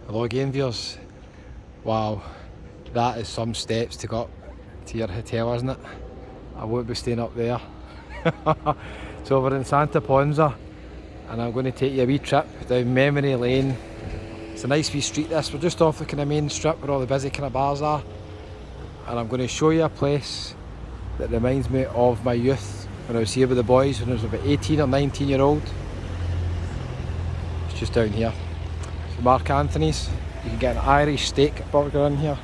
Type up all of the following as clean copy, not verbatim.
Hello again, viewers. Wow, that is some steps to go up to your hotel, isn't it? I won't be staying up there. So we're in Santa Ponsa and I'm going to take you a wee trip down memory lane. It's a nice wee street this, we're just off the kind of main strip where all the busy kind of bars are, and I'm going to show you a place that reminds me of my youth when I was here with the boys when I was about 18 or 19 year old. It's just down here. So Mark Anthony's, you can get an Irish steak burger in here.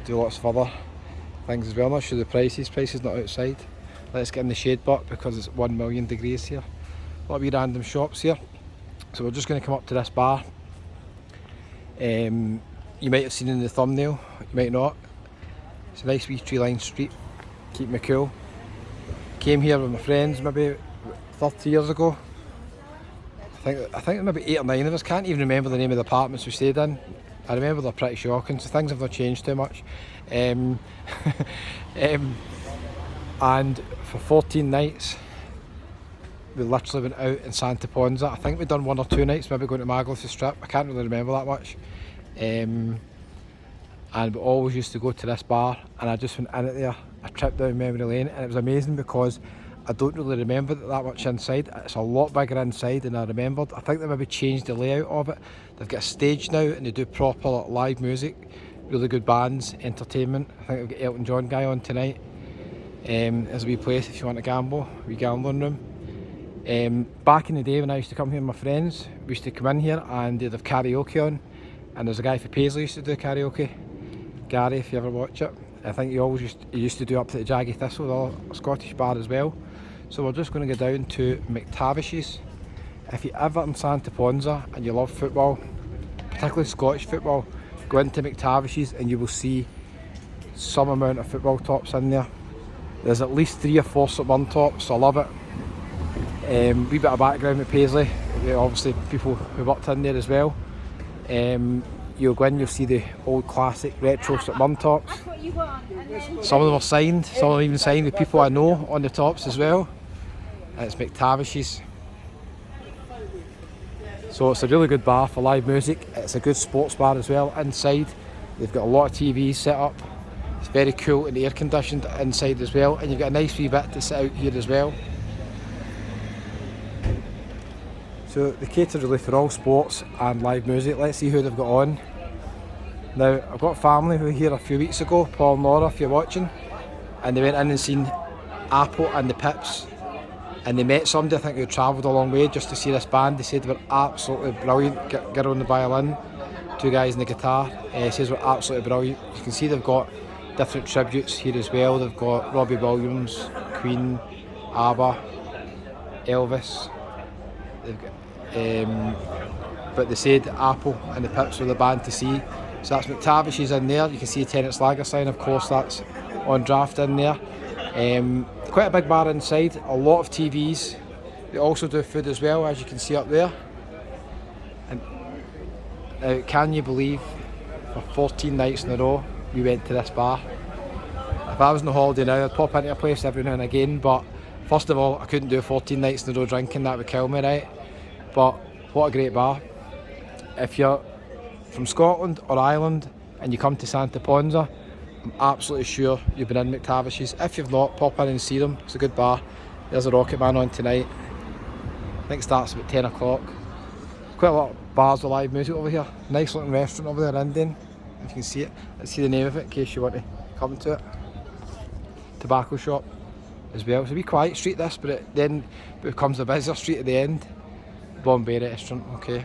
Do lots of other things as well. I'm not sure the prices not outside. Let's get in the shade but because it's 1 million degrees here. A lot of wee random shops here. So we're just going to come up to this bar. You might have seen in the thumbnail, you might not. It's a nice wee tree lined street, keep me cool. Came here with my friends maybe 30 years ago. I think maybe 8 or 9 of us, can't even remember the name of the apartments we stayed in. I remember they're pretty shocking, so things have not changed too much. And for 14 nights, we literally went out in Santa Ponsa. I think we'd done 1 or 2 nights, maybe going to Majorca Strip. I can't really remember that much. And we always used to go to this bar, and I just went in it there, a trip down memory lane, and it was amazing because I don't really remember that much inside. It's a lot bigger inside than I remembered. I think they maybe changed the layout of it. They've got a stage now and they do proper live music, really good bands, entertainment. I think they've got Elton John guy on tonight. There's a wee place if you want to gamble, a wee gambling room. Back in the day when I used to come here with my friends, we used to come in here and they'd have karaoke on, and there's a guy for Paisley used to do karaoke, Gary, if you ever watch it. I think he used to do up to the Jaggy Thistle, a Scottish bar as well. So we're just going to go down to McTavish's. If you're ever in Santa Ponsa and you love football, particularly Scottish football, go into McTavish's and you will see some amount of football tops in there. There's at least 3 or 4 St Mirren tops, so I love it. Wee bit of background with Paisley, obviously people who worked in there as well. You'll go in, you'll see the old classic retro St Mirren tops. Some of them are signed, some of them even signed with people I know on the tops as well. And it's McTavish's. So it's a really good bar for live music. It's a good sports bar as well. Inside they've got a lot of TVs set up. It's very cool and air conditioned inside as well, and you've got a nice wee bit to sit out here as well. So they cater really for all sports and live music. Let's see who they've got on. Now, I've got family who were here a few weeks ago, Paul and Laura, if you're watching, and they went in and seen Apple and the Pips, and they met somebody I think who travelled a long way just to see this band. They said they were absolutely brilliant. Girl on the violin, 2 guys on the guitar. Says we're absolutely brilliant. You can see they've got different tributes here as well. They've got Robbie Williams, Queen, ABBA, Elvis. They've got, but they said Apple and the Pips were the band to see. So that's McTavish's in there. You can see a Tenants Lager sign, of course, that's on draft in there. Quite a big bar inside, a lot of TVs. They also do food as well, as you can see up there. And can you believe for 14 nights in a row we went to this bar? If I was on a holiday now, I'd pop into a place every now and again, but first of all, I couldn't do 14 nights in a row drinking, that would kill me, right? But what a great bar. If you're from Scotland or Ireland and you come to Santa Ponsa, I'm absolutely sure you've been in McTavish's. If you've not, pop in and see them. It's a good bar. There's a Rocket Man on tonight. I think it starts about 10 o'clock. Quite a lot of bars with live music over here. Nice looking restaurant over there, Indian, if you can see it. Let's see the name of it in case you want to come to it. Tobacco shop as well. It's a wee quiet street this, but it then becomes a busier street at the end. Bombay restaurant, okay.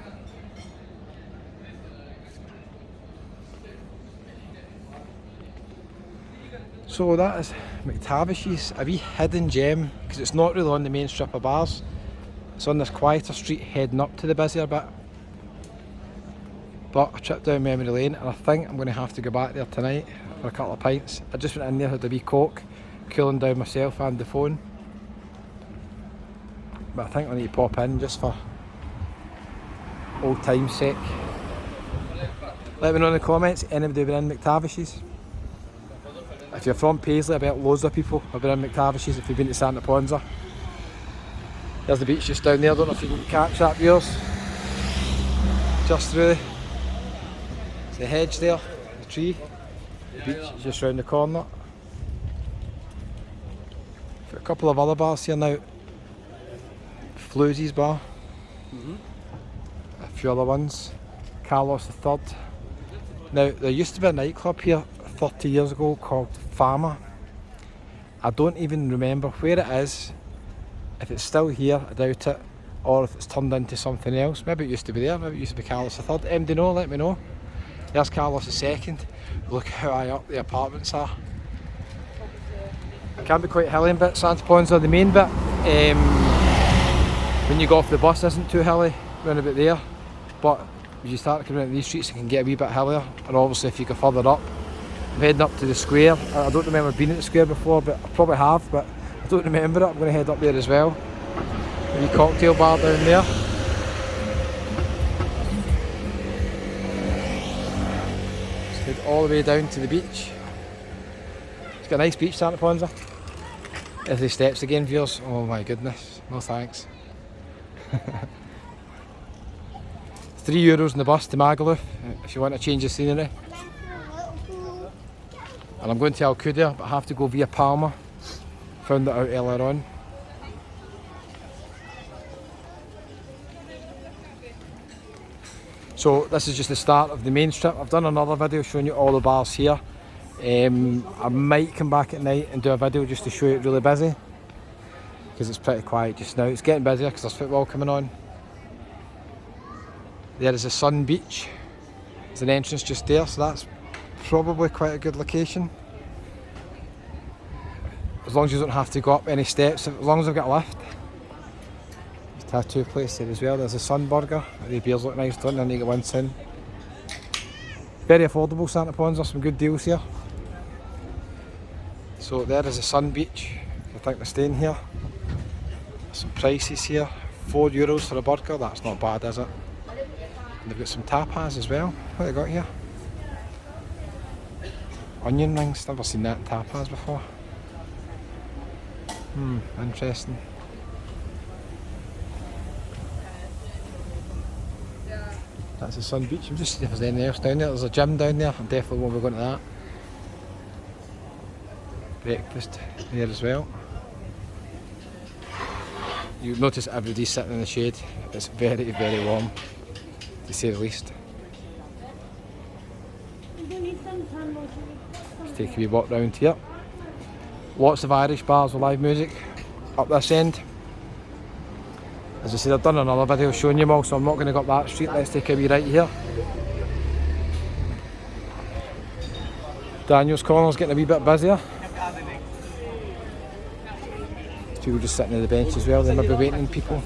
So that is McTavish's, a wee hidden gem, because it's not really on the main strip of bars. It's on this quieter street heading up to the busier bit. But a trip down memory lane, and I think I'm going to have to go back there tonight for a couple of pints. I just went in there, had a wee coke, cooling down myself and the phone. But I think I need to pop in just for old time's sake. Let me know in the comments, anybody been in McTavish's? If you're from Paisley, I bet loads of people have been in McTavish's if you've been to Santa Ponsa. There's the beach just down there, I don't know if you can catch that, viewers. just through the hedge there, the tree. The beach is just round the corner. Got a couple of other bars here now. Floozy's bar. A few other ones. Carlos III. Now there used to be a nightclub here 30 years ago called Farmer. I don't even remember where it is. If it's still here, I doubt it. Or if it's turned into something else. Maybe it used to be there, maybe it used to be Carlos III. MD know, let me know. There's Carlos II. Look how high up the apartments are. It can be quite hilly in bit, Santa Ponsa, the main bit. When you go off the bus isn't too hilly, round about there. But as you start coming into these streets it can get a wee bit hillier. And obviously if you go further up, I'm heading up to the square. I don't remember being at the square before, but I probably have, but I don't remember it. I'm going to head up there as well. A wee cocktail bar down there. Let's head all the way down to the beach. It's got a nice beach, Santa Ponsa. There's the steps again, viewers. Oh my goodness, no thanks. €3 in the bus to Magaluf if you want to change the scenery. And I'm going to Alcudia, but I have to go via Palma. Found that out earlier on. So this is just the start of the main strip. I've done another video showing you all the bars here. I might come back at night and do a video just to show you it really busy. Because it's pretty quiet just now. It's getting busier because there's football coming on. There is a Sun Beach. There's an entrance just there, so that's probably quite a good location. As long as you don't have to go up any steps, as long as I've got a lift. There's a tattoo place there as well. There's a Sun Burger. The beers look nice, don't they? I need to get one soon. Very affordable, Santa Ponsa, some good deals here. So there is a Sun Beach. I think they're staying here. Some prices here. €4 for a burger, that's not bad, is it? And they've got some tapas as well. What have they got here? Onion rings, never seen that in tapas before. Interesting. That's the Sun Beach. I'm just seeing if there's anything else down there. There's a gym down there. I definitely won't be going to that. Breakfast there as well. You notice everybody's sitting in the shade. It's very, very warm, to say the least. Let's take a wee walk round here. Lots of Irish bars with live music up this end. As I said, I've done another video showing you them all, so I'm not going to go up that street. Let's take a wee right here. Daniel's Corner's getting a wee bit busier. People just sitting on the bench as well, they might be waiting on people.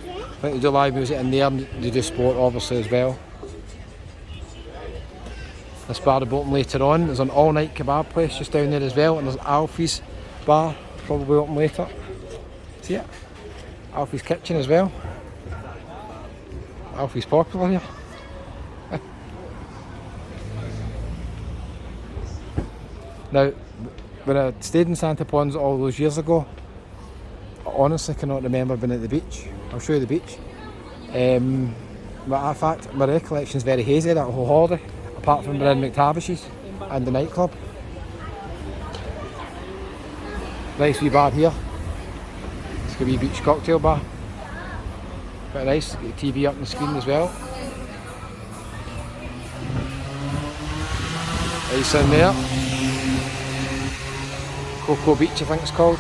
I think they do live music in there, and they do sport obviously as well. This bar will be open later on. There's an all-night kebab place just down there as well, and there's Alfie's bar, probably open later. See it? Alfie's kitchen as well. Alfie's popular here. Now, when I stayed in Santa Ponsa all those years ago, I honestly cannot remember being at the beach. I'll show you the beach. But in fact, my recollection is very hazy that whole holiday, apart from being in McTavish's and the nightclub. Nice wee bar here. It's a wee beach cocktail bar. Quite nice, get the TV up on the screen as well. Nice in there. Cocoa Beach I think it's called.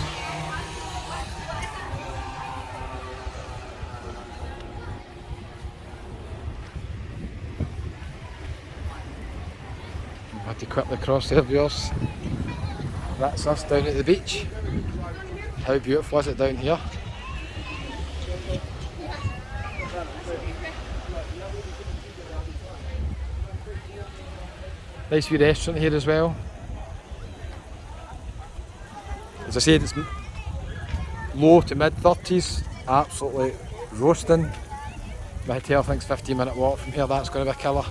I had to quickly cross there, viewers. That's us down at the beach. How beautiful is it down here? Nice wee restaurant here as well. As I said, it's low to mid 30s, absolutely roasting. My hotel thinks 15-minute walk from here, that's going to be a killer.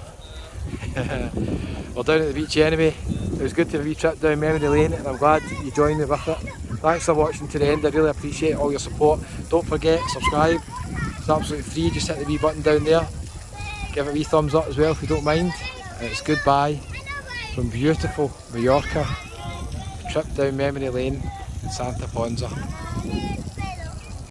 We're down at the beach anyway. It was good to have a wee trip down memory lane, and I'm glad you joined me with it. Thanks for watching to the end, I really appreciate all your support. Don't forget, subscribe, it's absolutely free, just hit the wee button down there. give it a wee thumbs up as well if you don't mind. And it's goodbye from beautiful Majorca. Trip down memory lane in Santa Ponsa.